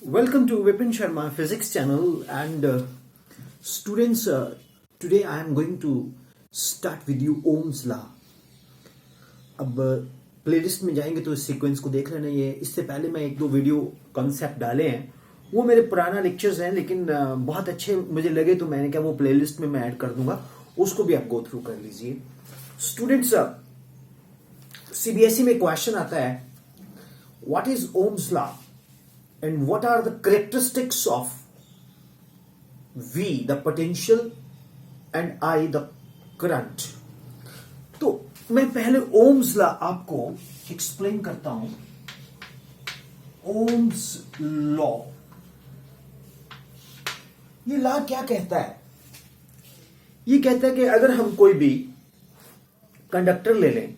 Welcome to Vipin Sharma Physics channel and students today I am going to start with you Ohm's law. अब playlist में जाएंगे तो इस sequence को देख लेना। ये इससे पहले मैं एक दो वीडियो कॉन्सेप्ट डाले हैं, वो मेरे पुराना लेक्चर्स हैं लेकिन बहुत अच्छे मुझे लगे तो मैंने क्या वो प्लेलिस्ट में मैं ऐड कर दूंगा, उसको भी आप गो थ्रू कर लीजिए। स्टूडेंट्स सीबीएसई में क्वेश्चन आता है what is Ohm's law and what are the characteristics of V, the potential, and I, the current। तो मैं पहले ओम्स लॉ आपको एक्सप्लेन करता हूं। ओम्स लॉ, ये लॉ क्या कहता है? ये कहता है कि अगर हम कोई भी कंडक्टर ले लें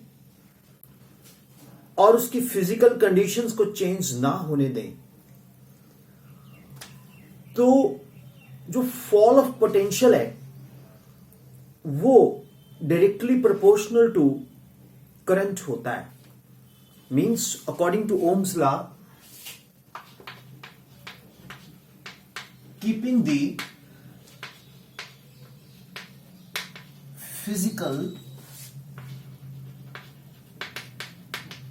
और उसकी फिजिकल कंडीशंस को चेंज ना होने दें तो जो फॉल ऑफ पोटेंशियल है वो डायरेक्टली प्रोपोर्शनल टू करंट होता है। Means according to Ohm's law, keeping the physical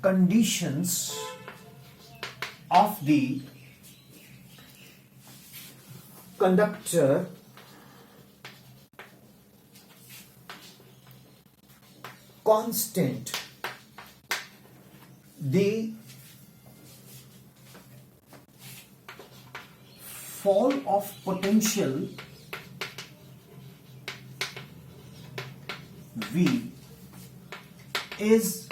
conditions of the conductor constant, the fall of potential V is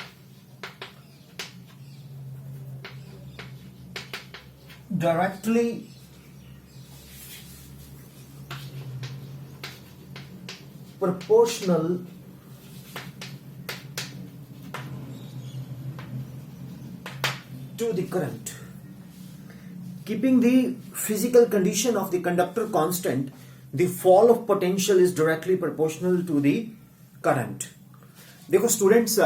directly proportional to the current. Keeping the physical condition of the conductor constant, the fall of potential is directly proportional to the current। देखो students,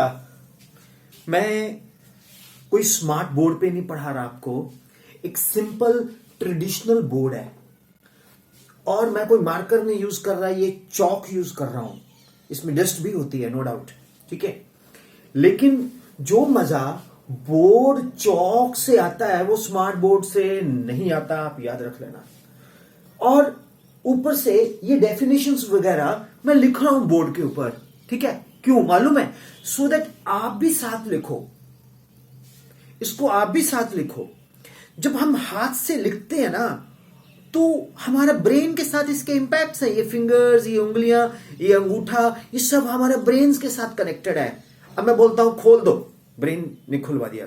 मैं कोई smart board पे नहीं पढ़ा रहा आपको, एक simple traditional board है और मैं कोई मार्कर नहीं यूज कर रहा, ये चौक यूज कर रहा हूं। इसमें डस्ट भी होती है, नो डाउट, ठीक है, लेकिन जो मजा बोर्ड चौक से आता है वो स्मार्ट बोर्ड से नहीं आता, आप याद रख लेना। और ऊपर से ये डेफिनेशंस वगैरह मैं लिख रहा हूं बोर्ड के ऊपर, ठीक है, क्यों मालूम है? सो दैट आप भी साथ लिखो, इसको आप भी साथ लिखो। जब हम हाथ से लिखते हैं ना तो हमारा ब्रेन के साथ इसके इंपैक्ट्स है। ये फिंगर्स, ये उंगलियां, ये अंगूठा, ये सब हमारे ब्रेन के साथ कनेक्टेड है। अब मैं बोलता हूं खोल दो, ब्रेन ने खुलवा दिया,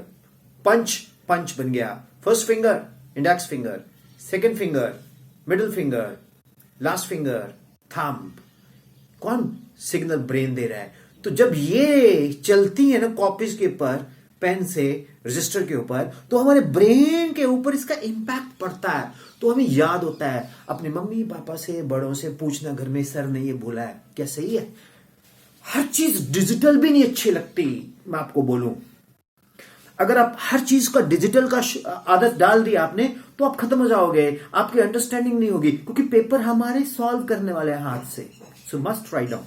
पंच, पंच बन गया। First finger index finger, second finger middle finger, last finger thumb. कौन सिग्नल? ब्रेन दे रहा है। तो जब ये चलती है ना कॉपीज के ऊपर, पेन से रजिस्टर के ऊपर, तो हमारे ब्रेन के ऊपर इसका इंपैक्ट पड़ता है, तो हमें याद होता है। अपने मम्मी पापा से, बड़ों से पूछना घर में, सर ने ये बोला है, क्या सही है? हर चीज डिजिटल भी नहीं अच्छी लगती, मैं आपको बोलूं। अगर आप हर चीज का डिजिटल का आदत डाल दी आपने तो आप खत्म हो जाओगे, आपकी अंडरस्टैंडिंग नहीं होगी, क्योंकि पेपर हमारे सॉल्व करने वाले हैं हाथ से। So must write down.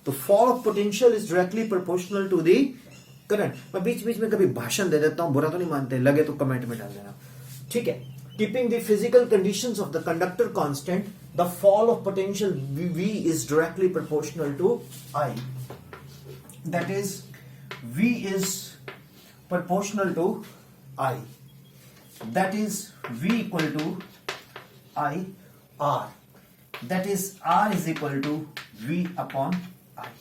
तो fall of potential is directly proportional to the current. मैं बीच बीच में कभी भाषण दे देता हूं, बुरा तो नहीं मानते, लगे तो कमेंट में डाल देना, ठीक है। Keeping the physical conditions of the conductor constant, the fall of potential V is directly proportional to I. That is, V is proportional to I. That is, V equal to I R. That is, R is equal to V upon I.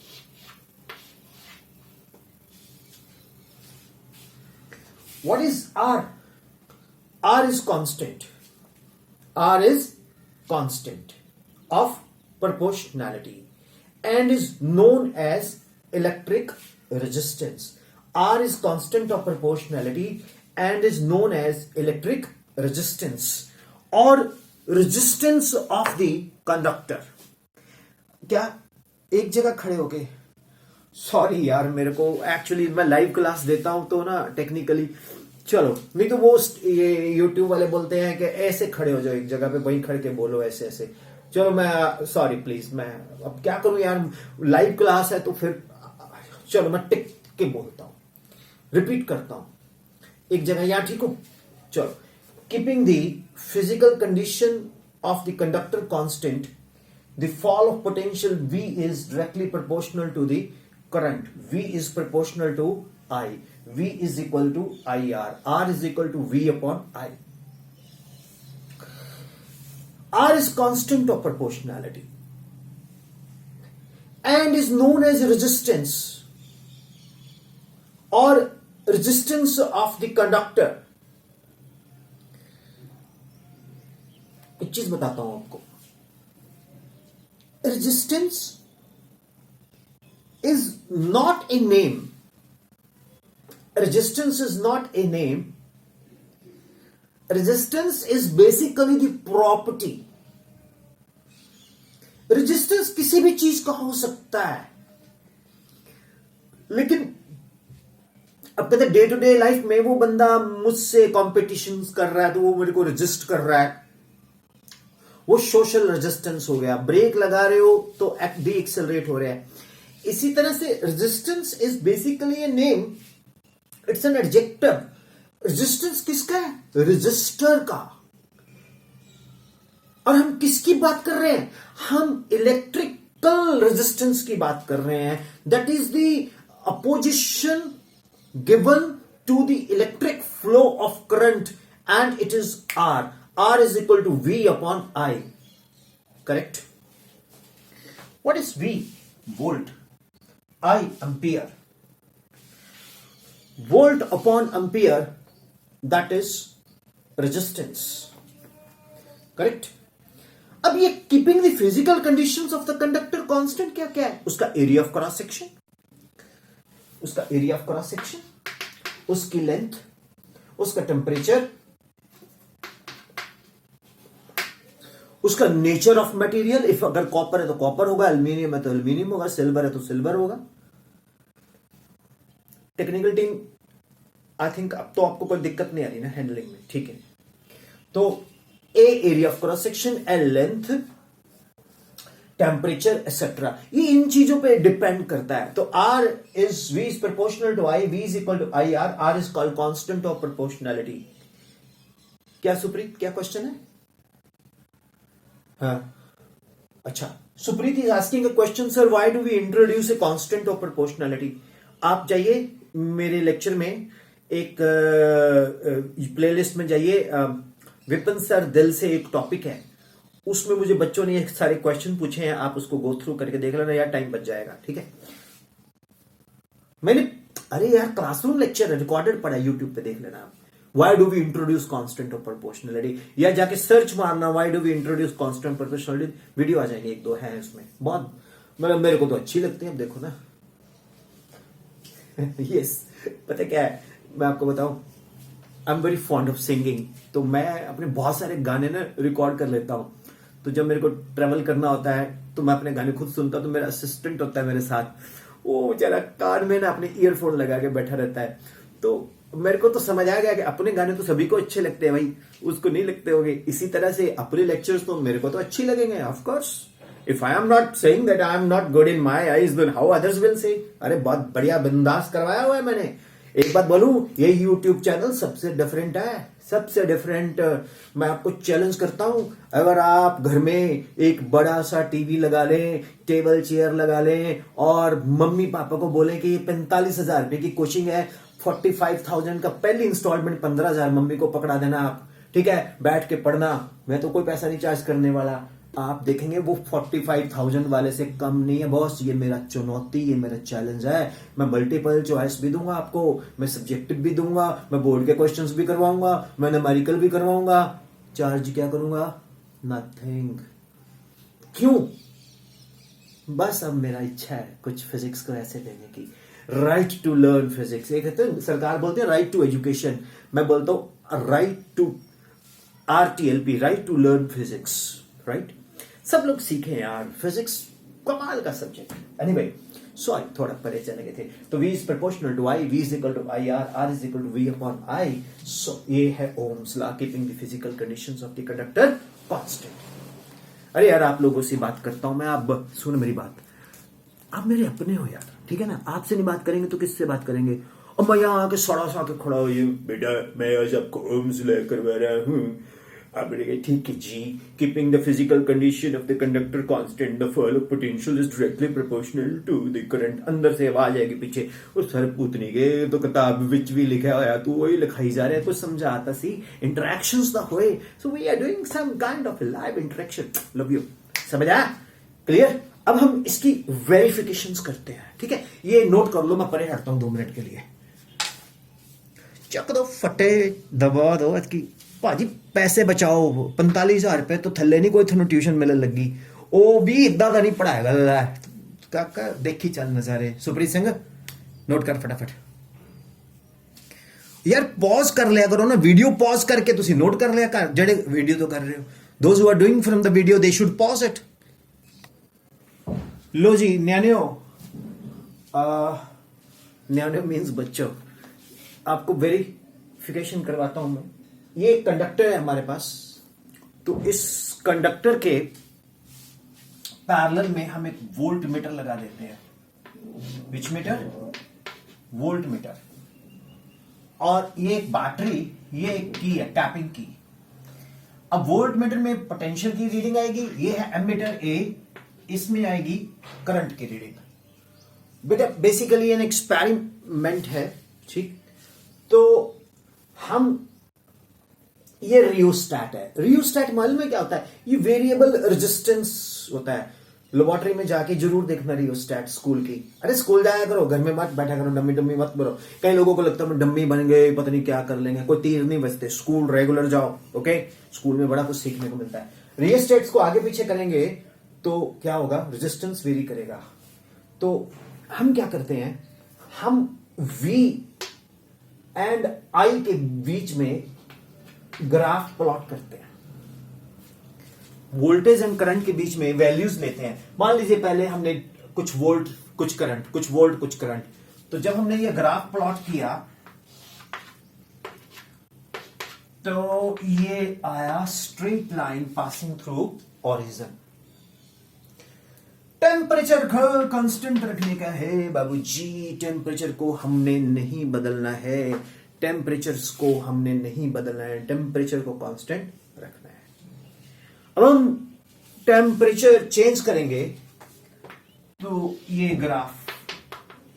What is R? R is constant. R is constant of proportionality and is known as electric resistance. R is constant of proportionality and is known as electric resistance or resistance of the conductor। क्या एक जगह खड़े होके, sorry यार, मेरे को actually मैं live class देता हूं तो ना टेक्निकली चलो, नहीं तो वो ये YouTube वाले बोलते हैं कि ऐसे खड़े हो जाओ एक जगह पे, वहीं खड़े के बोलो ऐसे ऐसे। चलो मैं सॉरी प्लीज, मैं अब क्या करूं यार, लाइव क्लास है तो फिर चलो मैं टिक के बोलता हूं, रिपीट करता हूं एक जगह। यहां ठीक हो? चलो, keeping the physical condition of the conductor constant, the fall of potential V is directly proportional to the current. V is proportional to I. V is equal to IR. R is equal to V upon I. R is constant of proportionality and is known as resistance or resistance of the conductor. एक चीज बताता हूं आपको, resistance is not a name, resistance is not a name, resistance is basically the property. Resistance किसी भी चीज का हो सकता है, लेकिन अब कहते डे टू डे लाइफ में वो बंदा मुझसे कॉम्पिटिशन कर रहा है तो वो मेरे को रेजिस्ट कर रहा है, वो सोशल रेजिस्टेंस हो गया। ब्रेक लगा रहे हो तो डी एक्सेलरेट हो रहा है। इसी तरह से resistance is basically a name, it's an adjective. Resistance किसका है? रजिस्टर का। और हम किसकी बात कर रहे हैं? हम इलेक्ट्रिकल रेजिस्टेंस की बात कर रहे हैं। That is the opposition given to the electric flow of current and it is R. R is equal to V upon I. Correct? What is V? Volt. I, ampere. Volt upon ampere, that is resistance. Correct? अब ये keeping the physical conditions of the conductor constant क्या क्या है? उसका area of cross section, उसका area of cross section, उसकी length, उसका temperature, उसका नेचर ऑफ मटेरियल। इफ अगर कॉपर है तो कॉपर होगा, एल्यूमिनियम है तो एल्यूमिनियम होगा, सिल्वर है तो सिल्वर होगा। टेक्निकल टीम आई थिंक अब तो आपको कोई दिक्कत नहीं आ रही ना हैंडलिंग में, ठीक है? तो A area of cross section, L length, temperature etcetera, ये इन चीजों पे डिपेंड करता है। तो R is V is proportional to I, V is equal to I R. R is called constant of proportionality. क्या सुप्रीत, क्या क्वेश्चन है? हाँ, अच्छा, Supreet is asking a question, sir why do we introduce a constant of proportionality. आप जाइए मेरे lecture में, एक प्लेलिस्ट में जाइए, विपिन सर दिल से एक टॉपिक है, उसमें मुझे बच्चों ने सारे क्वेश्चन पूछे हैं, आप उसको गो थ्रू करके देख लेना यार, टाइम बच जाएगा, ठीक है? मैंने अरे यार क्लासरूम लेक्चर रिकॉर्डेड पड़ा है, यूट्यूब पे देख लेना आप। Why do we introduce constant of proportionality, या जाके सर्च मारना why do we introduce constant proportionality, video आ जाएंगे, एक दो हैं उसमें, बहुत मतलब मेरे को तो अच्छी लगती है। अब देखो ना यस पता क्या है, मैं आपको बताऊं, I am very fond of singing. तो मैं अपने बहुत सारे गाने ना रिकॉर्ड कर लेता हूं। तो जब मेरे को ट्रेवल करना होता है तो मैं अपने गाने खुद सुनता हूं। तो मेरा असिस्टेंट होता है मेरे साथ, वो बेचारा कान में ना अपने ईयरफोन लगा के बैठा रहता है। तो मेरे को तो समझ आ गया कि अपने गाने तो सभी को अच्छे लगते हैं भाई, उसको नहीं लगते होंगे। इसी तरह से अपने लेक्चर्स तो मेरे को तो अच्छी लगेंगे, of course. If I am not saying that I am not good in my eyes, then how others will say. अरे बहुत बढ़िया बिंदास करवाया हुआ है मैंने। एक बात बोलूं, ये यूट्यूब चैनल सबसे डिफरेंट है, सबसे डिफरेंट। मैं आपको चैलेंज करता हूं, अगर आप घर में एक बड़ा सा टीवी लगा लें, टेबल चेयर लगा लें, और मम्मी पापा को बोले कि ये 45,000 रुपए की कोचिंग है, 45,000 का पहली इंस्टॉलमेंट 15,000 मम्मी को पकड़ा देना आप, ठीक है? बैठ के पढ़ना, मैं तो कोई पैसा नहीं चार्ज करने वाला। आप देखेंगे वो 45,000 वाले से कम नहीं है बॉस। ये मेरा चुनौती, ये मेरा चैलेंज है। मैं मल्टीपल चॉइस भी दूंगा आपको, मैं सब्जेक्टिव भी दूंगा, मैं बोर्ड के क्वेश्चंस भी करवाऊंगा, मैं न्यूमेरिकल भी करवाऊंगा। चार्ज क्या करूंगा? नथिंग। क्यों? बस अब मेरा इच्छा है कुछ फिजिक्स को ऐसे देने की। राइट टू लर्न फिजिक्स, ये कहते हैं, सरकार बोलते हैं राइट टू एजुकेशन, मैं बोलता हूं right to RTLP, right to learn physics. Right, सब लोग सीखें यार, फिजिक्स कमाल का सब्जेक्ट। एनीवे, सो आई थोड़ा परे चले गए थे। तो V is proportional to I, V is equal to IR, R is equal to V upon I। So ये है Ohm's law, keeping the physical conditions of the conductor constant. अरे यार आप लोगों से बात करता हूं मैं, आप सुन मेरी बात, आप मेरे अपने हो यार, ठीक है ना। आपसे नहीं बात करेंगे तो किससे बात करेंगे। और मैं यहाँ आके सड़ा सा के खड़ा हो, ये बेटा मैं आज आपको ओम्स लॉ करवा रहा हूँ। आप बोलेंगे ठीक है जी, keeping the physical condition of the conductor constant the fall of potential is directly proportional to the current. अंदर से आवाज आएगी पीछे, उस सर पूतनी के तो किताब विच भी लिखा होया तू वही लिखाई जा रहा है, कुछ समझा आता सी इंटरेक्शंस द होए। So we are doing some kind of live interaction. Love you, समझ आया, क्लियर। अब हम इसकी वेरिफिकेशंस करते हैं, ठीक है। ये नोट कर लो, मैं परे हटता हूं 2 मिनट के लिए। चक दो फटे, दबा दो इसकी भाजी, पैसे बचाओ। 45,000 रुपए तो थल्ले नहीं कोई थानू ट्यूशन मिलन लगी, वो भी इदा का नहीं पढ़ाएगा। काका देखी चल नजारे। सुप्रीत सिंह नोट कर फटाफट यार, पॉज कर लिया करो ना, वीडियो पॉज करके तुसी नोट कर लिया कर। जेडे वीडियो तो कर रहे हो, those who are doing from the video they should pause it. लो जी न्यानो, न्यानो मीन्स बच्चों, आपको वेरिफिकेशन करवाता हूं मैं। ये एक कंडक्टर है हमारे पास, तो इस कंडक्टर के पैरेलल में हम एक वोल्ट मीटर लगा देते हैं। विच मीटर? Volt meter. और ये एक बैटरी, ये एक की है, टैपिंग की। अब वोल्ट मीटर में पोटेंशियल की रीडिंग आएगी, ये है एमीटर ए, इसमें आएगी करंट की रीडिंग। बेटा बेसिकली एन एक्सपेरिमेंट है, ठीक। तो हम, ये रियोस्टैट है। रियोस्टैट मालूम है क्या होता है? ये वेरिएबल रेजिस्टेंस होता है। लेबोरेटरी में जाके जरूर देखना रियोस्टैट स्कूल की। अरे स्कूल जाया करो, घर में मत बैठा करो, डम्मी डम्मी मत करो। कई लोगों को लगता है डम्मी बन गए, पता नहीं क्या कर लेंगे। कोई तीर नहीं बजते, स्कूल रेगुलर जाओ, ओके। स्कूल में बड़ा कुछ सीखने को मिलता है। रियोस्टैट्स को आगे पीछे करेंगे तो क्या होगा? रेजिस्टेंस वेरी करेगा। तो हम क्या करते हैं, हम V एंड I के बीच में ग्राफ प्लॉट करते हैं। वोल्टेज एंड करंट के बीच में वैल्यूज लेते हैं। मान लीजिए पहले हमने कुछ वोल्ट कुछ करंट, कुछ वोल्ट कुछ करंट। तो जब हमने ये ग्राफ प्लॉट किया तो ये आया straight line passing through origin. Temperature constant रखने का है बाबूजी, टेम्परेचर को हमने नहीं बदलना है, टेम्परेचर्स को हमने नहीं बदलना है, टेम्परेचर को कांस्टेंट रखना है। अब हम टेम्परेचर चेंज करेंगे तो ये ग्राफ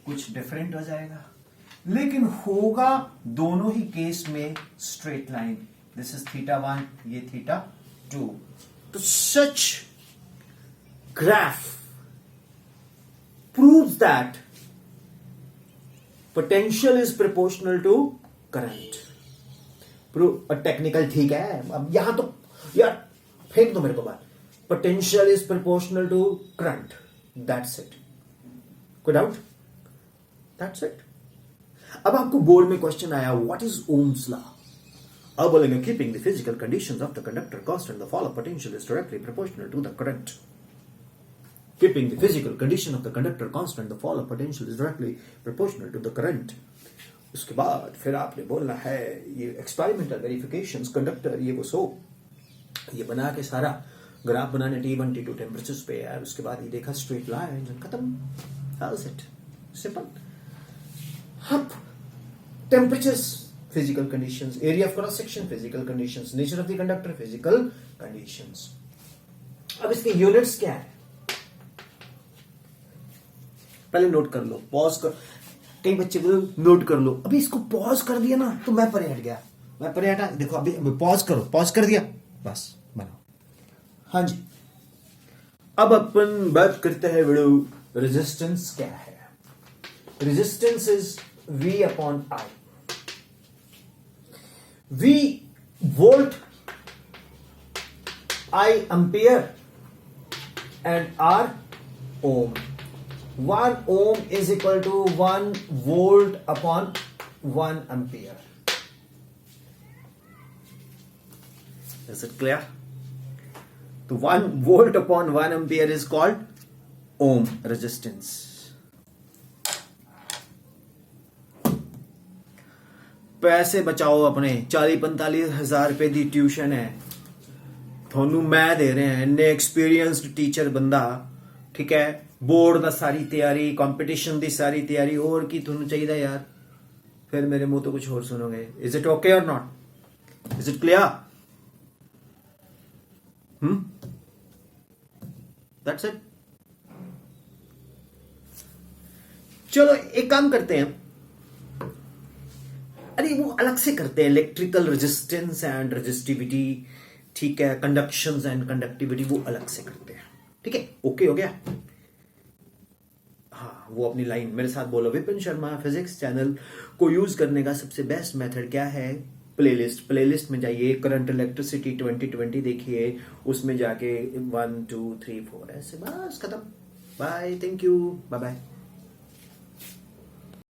कुछ डिफरेंट हो जाएगा, लेकिन होगा दोनों ही केस में स्ट्रेट लाइन। दिस इज θ1, ये θ2। तो such graph proves that potential is proportional to current। Technical ठीक है, अब यहां तो यार फेंक दो मेरे को बात। Potential is proportional to current, that's it. कोई डाउट? That's it. अब आपको बोर्ड में क्वेश्चन आया, व्हाट इज ओम्स लॉ? अब बोलेंगे keeping the physical conditions of the conductor constant the fall of potential is directly proportional to the current. Keeping the physical condition of the conductor constant, the fall of potential is directly proportional to the current। उसके बाद फिर आपने बोलना है ये experimental verifications, conductor ये वो सो, ये बना के सारा ग्राफ बनाने T1 T2 टेम्परेचर्स पे है। उसके बाद ये देखा स्ट्रेट लाइन, खत्म। How is it simple? हम temperatures physical conditions, area of cross section physical conditions, nature of the conductor physical conditions. अब इसके यूनिट्स क्या है पहले नोट कर लो, पॉज कर। कई बच्चे बोलो नोट कर लो, अभी इसको पॉज कर दिया ना तो मैं परे हट गया, मैं परे हटा। देखो अभी पॉज करो, पॉज कर दिया, बस बनाओ। हाँ जी, अब अपन बात करते हैं वीडियो रेजिस्टेंस क्या है। Resistance is V upon I। V volt, I ampere and R ohm. 1 ohm is equal to 1 volt upon 1 ampere। Is it clear? So 1 volt upon 1 ampere is called ohm resistance। पैसे बचाओ अपने 40-45 हज़ार रुपए दी tuition है थोनू मैं दे रहे हैं इन्ने एक्सपीरियंस्ड टीचर बंदा ठीक है बोर्ड दा सारी तैयारी कंपटीशन दी सारी तैयारी और की थोनू चाहिए यार फिर मेरे मुंह तो कुछ और सुनोगे इज इट ओके और not is it clear that's it चलो एक काम करते हैं अरे वो अलग से करते हैं इलेक्ट्रिकल रेजिस्टेंस एंड रेजिस्टिविटी ठीक है कंडक्शन एंड कंडक्टिविटी वो अलग से करते हैं ठीक है ओके हो गया हाँ वो अपनी लाइन मेरे साथ बोलो विपिन शर्मा फिजिक्स चैनल को यूज करने का सबसे बेस्ट मेथड क्या है प्लेलिस्ट में जाइए करंट इलेक्ट्रिसिटी 2020 देखिए उसमें जाके 1 2 3 4 ऐसे बस खत्म bye thank you bye bye